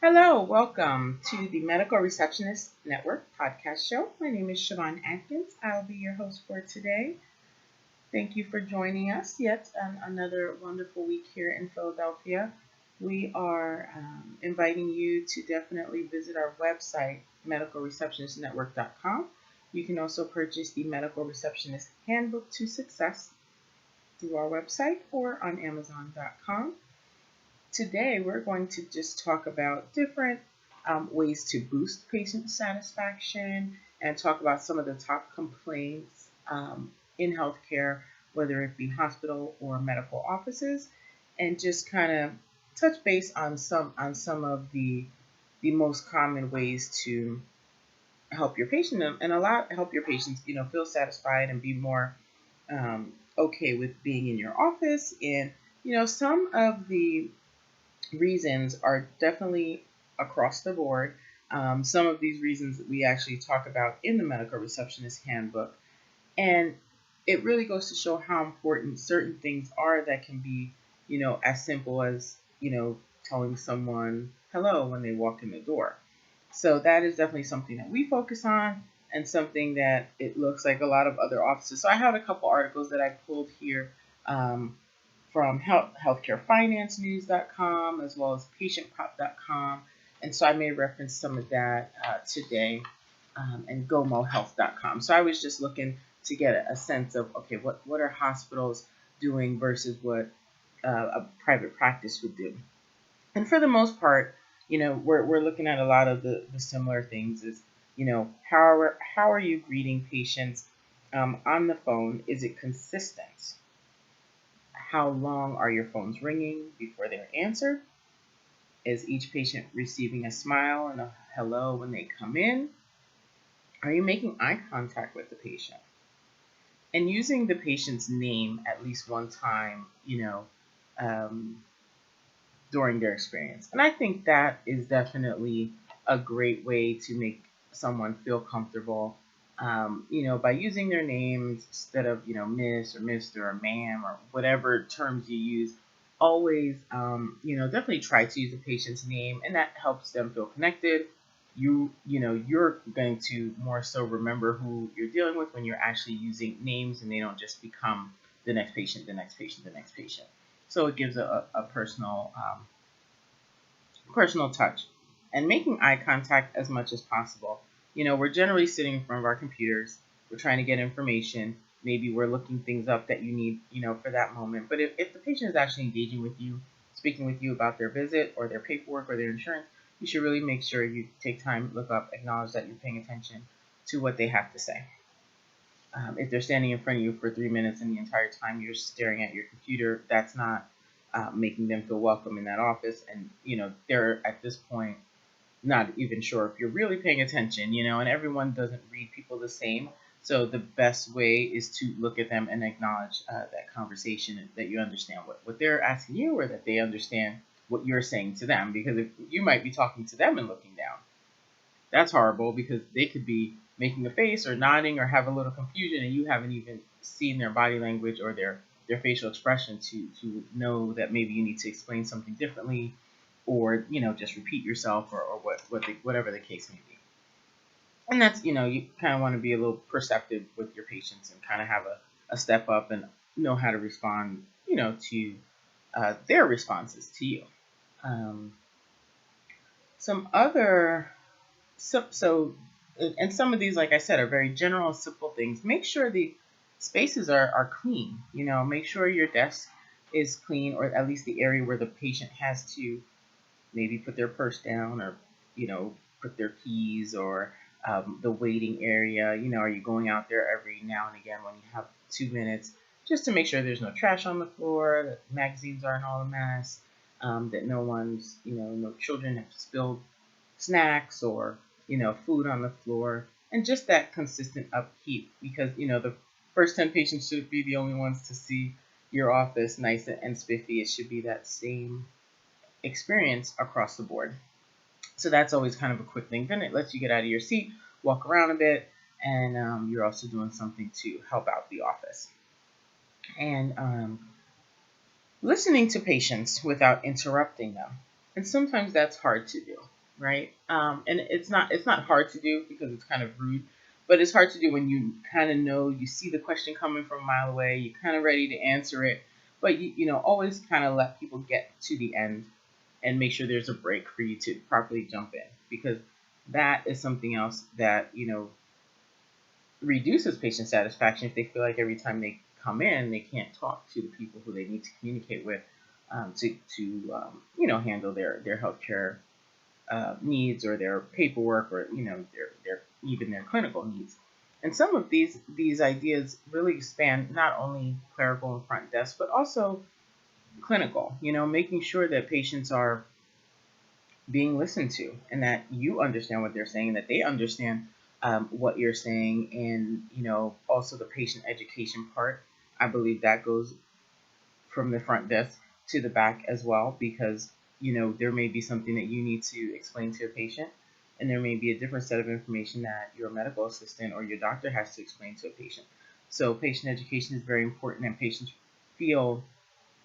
Hello, welcome to the Medical Receptionist Network podcast show. My name is Shivhon Adkins. I'll be your host for today. Thank you for joining us yet another wonderful week here in Philadelphia. We are inviting you to definitely visit our website, medicalreceptionistnetwork.com. You can also purchase the Medical Receptionist Handbook to Success through our website or on Amazon.com. Today, we're going to just talk about different ways to boost patient satisfaction and talk about some of the top complaints in healthcare, whether it be hospital or medical offices, and just kind of touch base on some of the most common ways to help your patient and help your patients, feel satisfied and be more okay with being in your office. And some of the reasons are definitely across the board. Some of these reasons that we actually talk about in the Medical Receptionist Handbook. And it really goes to show how important certain things are that can be, as simple as, telling someone hello when they walk in the door. So that is definitely something that we focus on and something that it looks like a lot of other offices. So I have a couple articles that I pulled here from healthcarefinancenews.com as well as patientpop.com. And so I may reference some of that today and gomohealth.com. So I was just looking to get a sense of, okay, what are hospitals doing versus what a private practice would do. And for the most part, we're looking at a lot of the similar things is, how are you greeting patients on the phone? Is it consistent? How long are your phones ringing before they're answered? Is each patient receiving a smile and a hello when they come in? Are you making eye contact with the patient? And using the patient's name at least one time, during their experience. And I think that is definitely a great way to make someone feel comfortable, by using their names instead of, Miss or Mr. or Ma'am or whatever terms you use. Always, definitely try to use the patient's name, and that helps them feel connected. You're going to more so remember who you're dealing with when you're actually using names, and they don't just become the next patient, the next patient, the next patient. So it gives a personal touch. And making eye contact as much as possible. We're generally sitting in front of our computers. We're trying to get information. Maybe we're looking things up that you need, for that moment. But if the patient is actually engaging with you, speaking with you about their visit or their paperwork or their insurance, you should really make sure you take time, look up, acknowledge that you're paying attention to what they have to say. If they're standing in front of you for 3 minutes and the entire time you're staring at your computer, that's not making them feel welcome in that office. And, they're at this point not even sure if you're really paying attention, and everyone doesn't read people the same. So the best way is to look at them and acknowledge that conversation, that you understand what they're asking you, or that they understand what you're saying to them. Because if you might be talking to them and looking down, that's horrible, because they could be making a face or nodding or have a little confusion, and you haven't even seen their body language or their facial expression to know that maybe you need to explain something differently, or just repeat yourself, or whatever the case may be. And that's, you kind of want to be a little perceptive with your patients and kind of have a step up and know how to respond, to their responses to you. Some of these, like I said, are very general and simple things. Make sure the spaces are clean. Make sure your desk is clean, or at least the area where the patient has to maybe put their purse down, or, put their keys, or the waiting area. Are you going out there every now and again when you have 2 minutes, just to make sure there's no trash on the floor, that magazines aren't all a mess, that no children have spilled snacks or, food on the floor, and just that consistent upkeep, because, the first 10 patients should be the only ones to see your office nice and spiffy. It should be that same experience across the board. So that's always kind of a quick thing. Then it lets you get out of your seat, walk around a bit, and you're also doing something to help out the office. And listening to patients without interrupting them. And sometimes that's hard to do, right? And it's not hard to do because it's kind of rude, but it's hard to do when you kind of know, you see the question coming from a mile away, you're kind of ready to answer it, but you always kind of let people get to the end and make sure there's a break for you to properly jump in, because that is something else that reduces patient satisfaction if they feel like every time they come in they can't talk to the people who they need to communicate with, to handle their healthcare needs, or their paperwork, or their even their clinical needs. And some of these ideas really span not only clerical and front desk, but also clinical. Making sure that patients are being listened to, and that you understand what they're saying, that they understand what you're saying, and also the patient education part. I believe that goes from the front desk to the back as well, because there may be something that you need to explain to a patient, and there may be a different set of information that your medical assistant or your doctor has to explain to a patient. So patient education is very important, and patients feel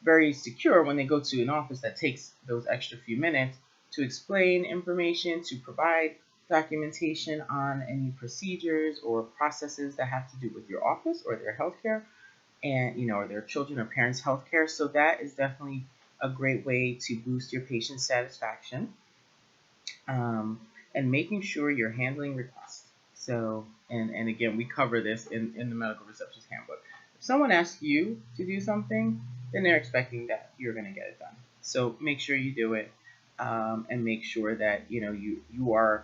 very secure when they go to an office that takes those extra few minutes to explain information, to provide documentation on any procedures or processes that have to do with your office or their healthcare, and or their children or parents' healthcare. So that is definitely a great way to boost your patient satisfaction, um, and making sure you're handling requests. So, and again, we cover this in the medical receptionist handbook. If someone asks you to do something, then they're expecting that you're going to get it done. So make sure you do it, and make sure that you are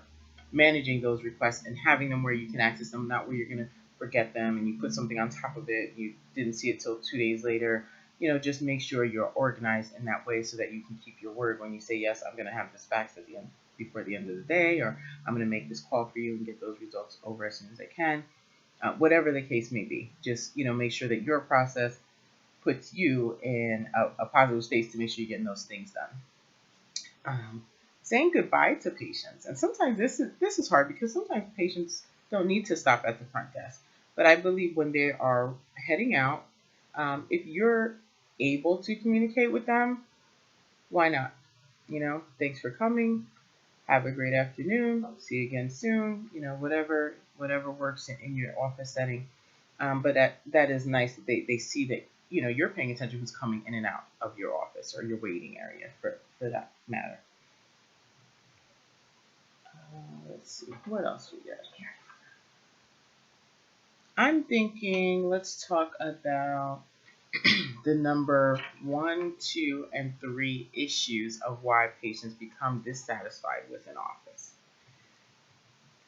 managing those requests and having them where you can access them, not where you're going to forget them and you put something on top of it, you didn't see it till 2 days later. Just make sure you're organized in that way so that you can keep your word when you say, yes, I'm going to have this faxed at the end before the end of the day, or I'm going to make this call for you and get those results over as soon as I can. Whatever the case may be, just make sure that your process puts you in a positive space to make sure you're getting those things done. Saying goodbye to patients, and sometimes this is hard because sometimes patients don't need to stop at the front desk. But I believe when they are heading out, if you're able to communicate with them, why not? Thanks for coming. Have a great afternoon. See you again soon. Whatever works in your office setting. But that is nice that they see that you're paying attention who's coming in and out of your office or your waiting area for that matter. Let's see what else we got here. I'm thinking let's talk about the number 1, 2, and 3 issues of why patients become dissatisfied with an office.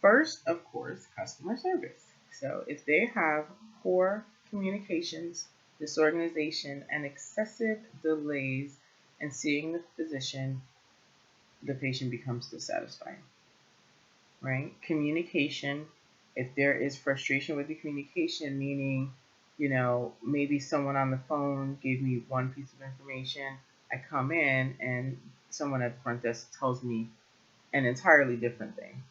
First, of course, customer service. So if they have poor communications, disorganization, and excessive delays in seeing the physician, the patient becomes dissatisfied, right? Communication, if there is frustration with the communication, meaning, maybe someone on the phone gave me one piece of information, I come in and someone at the front desk tells me an entirely different thing.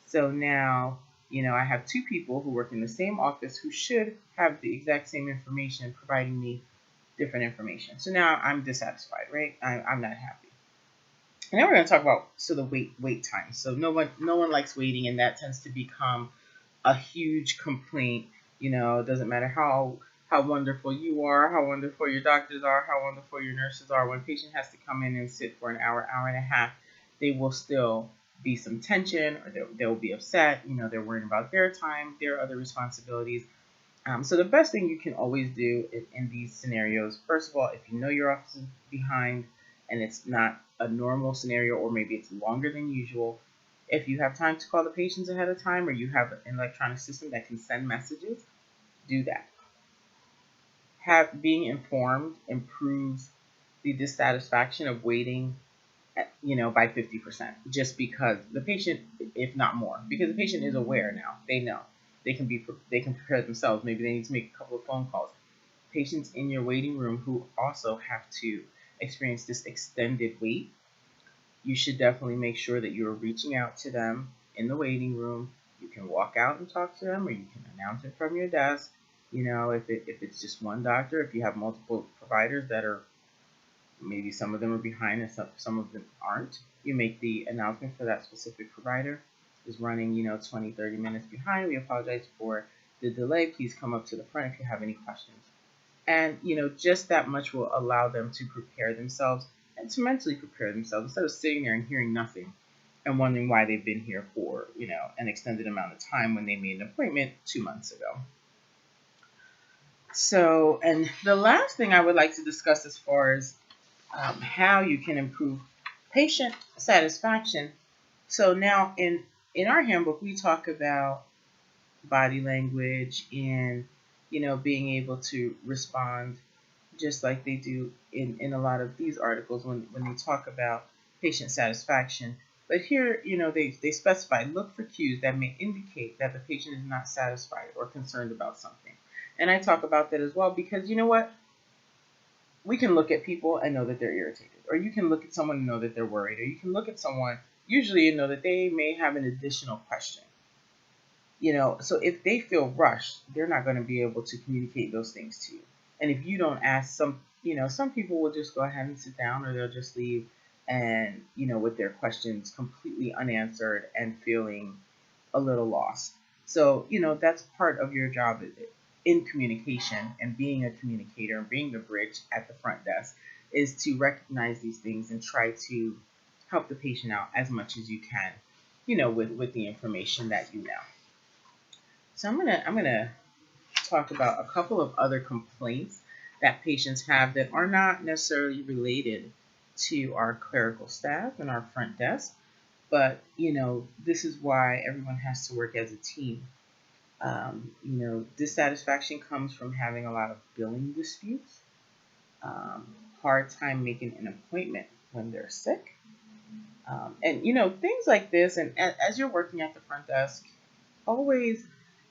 So now, I have two people who work in the same office who should have the exact same information providing me different information. So now I'm dissatisfied, right? I'm not happy. And then we're going to talk about the wait time. So no one likes waiting, and that tends to become a huge complaint. It doesn't matter how wonderful you are, how wonderful your doctors are, how wonderful your nurses are. When a patient has to come in and sit for an hour and a half, they will still be some tension, or they'll be upset. They're worrying about their time, their other responsibilities. So the best thing you can always do in these scenarios, first of all, if you know your office is behind and it's not a normal scenario, or maybe it's longer than usual, if you have time to call the patients ahead of time, or you have an electronic system that can send messages, do that. Being informed improves the dissatisfaction of waiting, by 50%, just because the patient, if not more, because the patient is aware now, they know they can prepare themselves. Maybe they need to make a couple of phone calls. Patients in your waiting room who also have to experience this extended wait, you should definitely make sure that you're reaching out to them in the waiting room. You can walk out and talk to them, or you can announce it from your desk. If it's just one doctor, if you have multiple providers that are Maybe some of them are behind and some of them aren't. You make the announcement for that specific provider is running, 20, 30 minutes behind. We apologize for the delay. Please come up to the front if you have any questions. And, just that much will allow them to prepare themselves and to mentally prepare themselves instead of sitting there and hearing nothing and wondering why they've been here for, an extended amount of time when they made an appointment 2 months ago. So, and the last thing I would like to discuss as far as how you can improve patient satisfaction. So now in our handbook, we talk about body language and, being able to respond just like they do in a lot of these articles when they talk about patient satisfaction. But here, they specify, look for cues that may indicate that the patient is not satisfied or concerned about something. And I talk about that as well because you know what? We can look at people and know that they're irritated. Or you can look at someone and know that they're worried. Or you can look at someone usually and know that they may have an additional question. So if they feel rushed, they're not going to be able to communicate those things to you. And if you don't ask some people will just go ahead and sit down or they'll just leave and, with their questions completely unanswered and feeling a little lost. So, that's part of your job in communication and being a communicator and being the bridge at the front desk is to recognize these things and try to help the patient out as much as you can, with the information that you know. So I'm gonna talk about a couple of other complaints that patients have that are not necessarily related to our clerical staff and our front desk, but this is why everyone has to work as a team. Dissatisfaction comes from having a lot of billing disputes, hard time making an appointment when they're sick, and things like this. And as you're working at the front desk, always,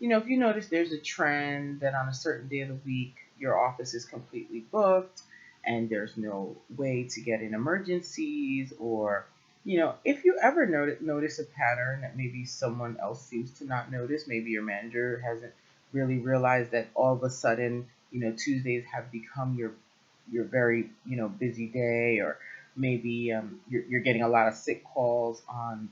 if you notice there's a trend that on a certain day of the week your office is completely booked and there's no way to get in emergencies, or if you ever notice a pattern that maybe someone else seems to not notice, maybe your manager hasn't really realized that all of a sudden, Tuesdays have become your very, busy day, or maybe you're getting a lot of sick calls on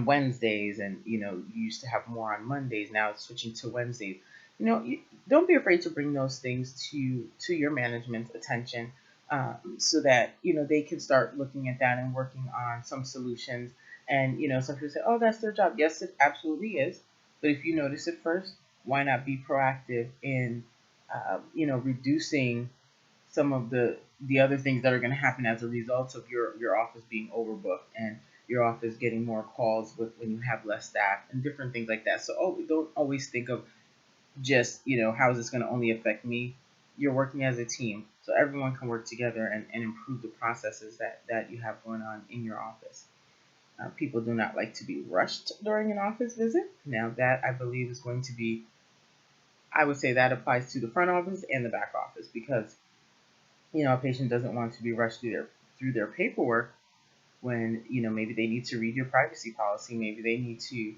Wednesdays, and you used to have more on Mondays. Now it's switching to Wednesdays. Don't be afraid to bring those things to your management's attention, so that they can start looking at that and working on some solutions. And some people say, "Oh, that's their job." Yes, it absolutely is. But if you notice it first, why not be proactive in reducing some of the other things that are going to happen as a result of your office being overbooked and your office getting more calls when you have less staff and different things like that. So don't always think of just, how is this going to only affect me? You're working as a team, so everyone can work together and improve the processes that you have going on in your office. People do not like to be rushed during an office visit. Now that I believe is going to be, I would say that applies to the front office and the back office, because a patient doesn't want to be rushed through their paperwork when maybe they need to read your privacy policy, maybe they need to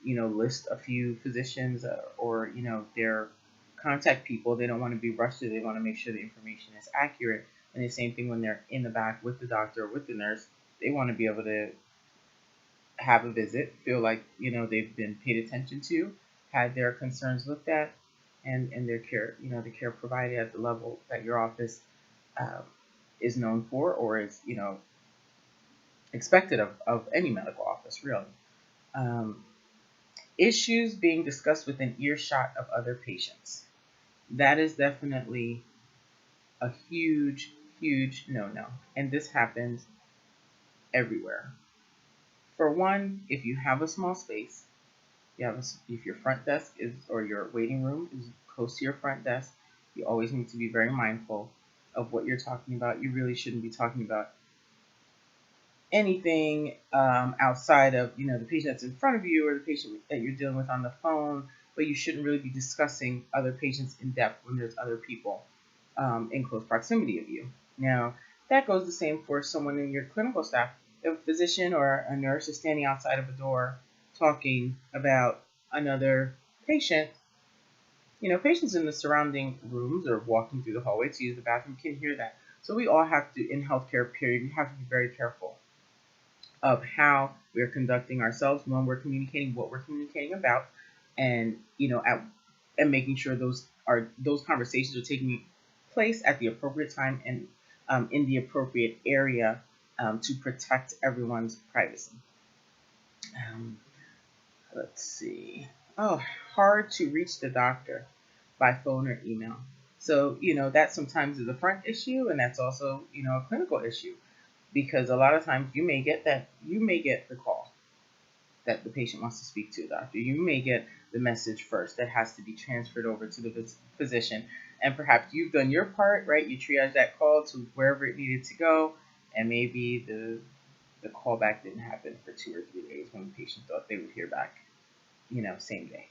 list a few physicians, or their contact people. They don't want to be rushed through. They want to make sure the information is accurate. And the same thing when they're in the back with the doctor or with the nurse. They want to be able to have a visit, feel like they've been paid attention to, had their concerns looked at, and their care, the care provided at the level that your office is known for, or is expected of any medical office, really. Issues being discussed within earshot of other patients. That is definitely a huge, huge no-no. And this happens everywhere. For one, if you have a small space, if your front desk or your waiting room is close to your front desk, you always need to be very mindful of what you're talking about. You really shouldn't be talking about anything outside of the patient that's in front of you or the patient that you're dealing with on the phone, but you shouldn't really be discussing other patients in depth when there's other people in close proximity of you. Now, that goes the same for someone in your clinical staff. If a physician or a nurse is standing outside of a door talking about another patient, patients in the surrounding rooms or walking through the hallway to use the bathroom can hear that. So we all have to, in healthcare period, we have to be very careful of how we're conducting ourselves when we're communicating, what we're communicating about, and and making sure those conversations are taking place at the appropriate time and in the appropriate area to protect everyone's privacy. Um, let's see. Oh, hard to reach the doctor by phone or email. So, that sometimes is a front issue, and that's also, a clinical issue, because a lot of times you may get the call that the patient wants to speak to a doctor. You may get the message first that has to be transferred over to the physician, and perhaps you've done your part, right? You triage that call to wherever it needed to go, and maybe the callback didn't happen for 2 or 3 days when the patient thought they would hear back, same day.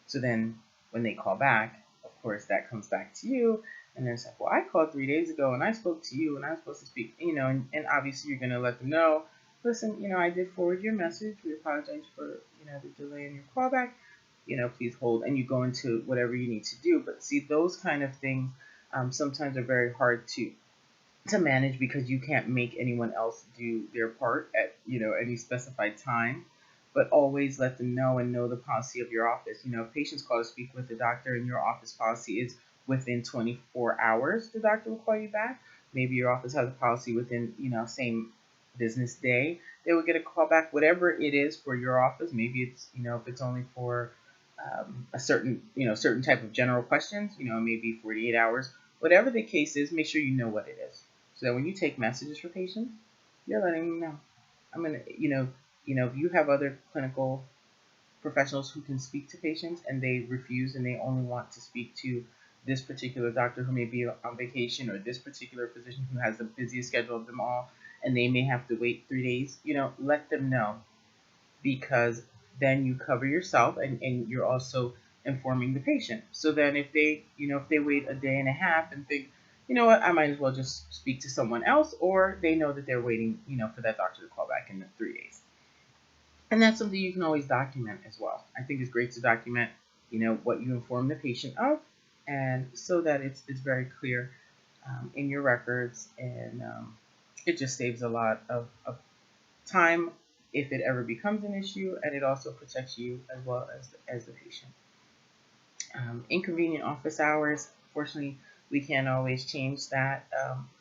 So then when they call back, of course, that comes back to you. And they're like, well, I called 3 days ago and I spoke to you and I was supposed to speak, and obviously you're going to let them know, listen, I did forward your message. We apologize for, the delay in your callback. Please hold. And you go into whatever you need to do. But see, those kind of things sometimes are very hard to manage because you can't make anyone else do their part at, any specified time. But always let them know and know the policy of your office. If patients call to speak with the doctor and your office policy is within 24 hours, the doctor will call you back. Maybe your office has a policy within, same business day, they will get a call back, whatever it is for your office. Maybe it's, if it's only for a certain type of general questions, maybe 48 hours. Whatever the case is, make sure you know what it is. So that when you take messages for patients, you're letting them know. I'm going to, if you have other clinical professionals who can speak to patients and they refuse and they only want to speak to this particular doctor who may be on vacation, or this particular physician who has the busiest schedule of them all, and they may have to wait 3 days, let them know, because then you cover yourself and you're also informing the patient. So then if they wait a day and a half and think, I might as well just speak to someone else, or they know that they're waiting, for that doctor to call back in the 3 days. And that's something you can always document as well. I think it's great to document, what you inform the patient of, and so that it's very clear in your records, and it just saves a lot of time if it ever becomes an issue, and it also protects you as well as the patient. Inconvenient office hours. Fortunately, we can't always change that.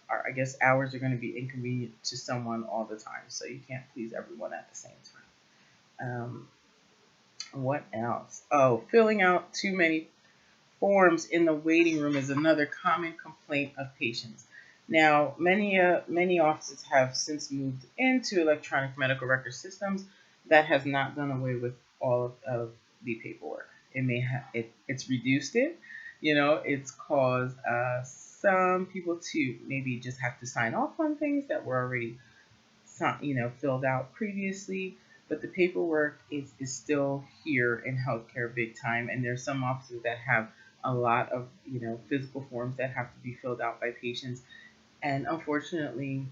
I guess hours are going to be inconvenient to someone all the time, so you can't please everyone at the same time. What else? Oh, filling out too many forms in the waiting room is another common complaint of patients. Now, many offices have since moved into electronic medical record systems. That has not done away with all of the paperwork. It's reduced it. It's caused some people to maybe just have to sign off on things that were already filled out previously. But the paperwork is still here in healthcare big time, and there's some offices that have a lot of physical forms that have to be filled out by patients. And unfortunately,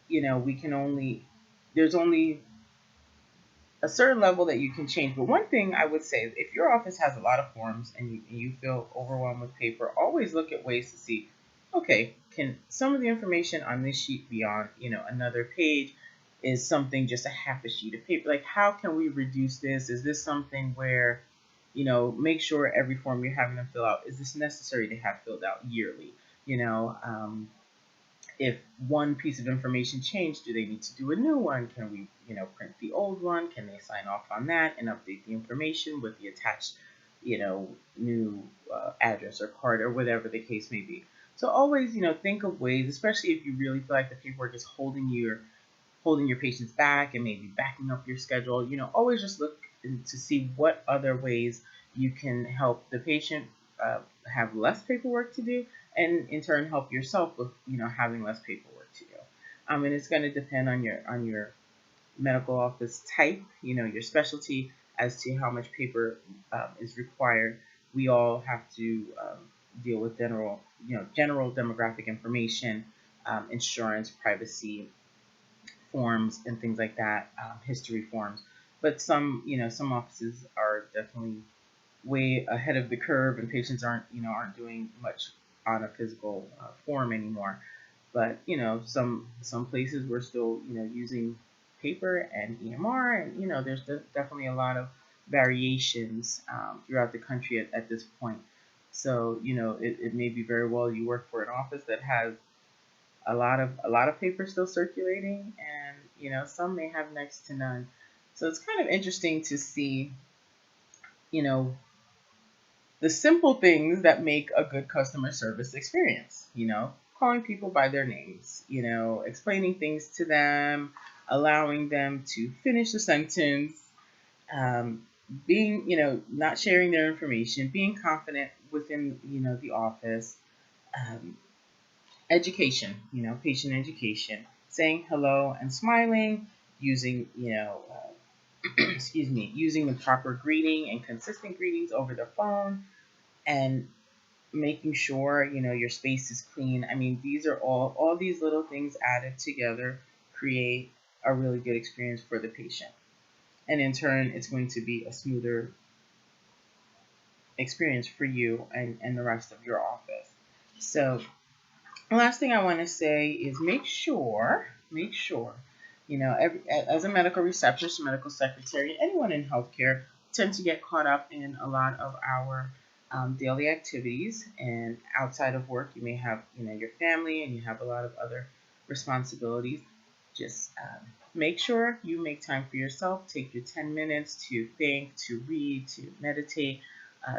there's only a certain level that you can change. But one thing I would say, if your office has a lot of forms and you feel overwhelmed with paper, always look at ways to see, okay, can some of the information on this sheet be on, another page? Is something just a half a sheet of paper? Like, how can we reduce this? Is this something where, make sure every form you're having them fill out, is this necessary to have filled out yearly? If one piece of information changed, do they need to do a new one? Can we, print the old one? Can they sign off on that and update the information with the attached, new address or card or whatever the case may be? So always, think of ways, especially if you really feel like the paperwork is holding your patients back and maybe backing up your schedule. Always just look to see what other ways you can help the patient have less paperwork to do, and in turn help yourself with having less paperwork to do. And it's going to depend on your medical office type, your specialty, as to how much paper is required. We all have to deal with general demographic information, insurance, privacy forms, and things like that, history forms. But some offices are definitely way ahead of the curve, and patients aren't doing much on a physical form anymore. But some places we're still using paper and EMR, and there's definitely a lot of variations throughout the country at this point. So it may be very well you work for an office that has a lot of paper still circulating, and some may have next to none. So it's kind of interesting to see you know the simple things that make a good customer service experience. Calling people by their names, explaining things to them, allowing them to finish the sentence, um, being, not sharing their information, being confident within, the office, um, education, patient education, saying hello and smiling, using, excuse me, using the proper greeting and consistent greetings over the phone, and making sure your space is clean. I mean, these are all these little things added together create a really good experience for the patient, and in turn it's going to be a smoother experience for you and the rest of your office. So the last thing I want to say is make sure as a medical receptionist, medical secretary, anyone in healthcare tend to get caught up in a lot of our daily activities, and outside of work you may have your family, and you have a lot of other responsibilities. Just make sure you make time for yourself. Take your 10 minutes to think, to read, to meditate,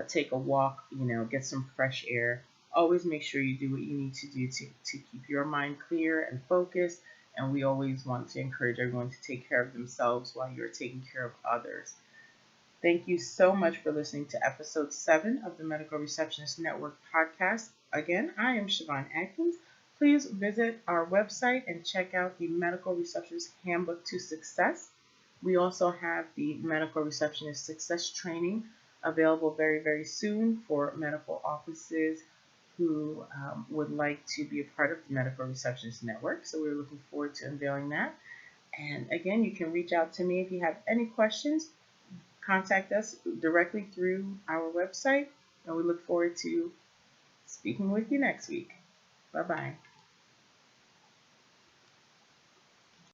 take a walk, get some fresh air. Always make sure you do what you need to do to keep your mind clear and focused. And we always want to encourage everyone to take care of themselves while you're taking care of others. Thank you so much for listening to episode 7 of the Medical Receptionist Network podcast. Again, I am Shivhon Adkins. Please visit our website and check out the Medical Receptionist Handbook to Success. We also have the Medical Receptionist Success Training available very, very soon for medical offices who would like to be a part of the Medical Receptionist Network. So we're looking forward to unveiling that. And again, you can reach out to me if you have any questions. Contact us directly through our website, and we look forward to speaking with you next week. Bye-bye.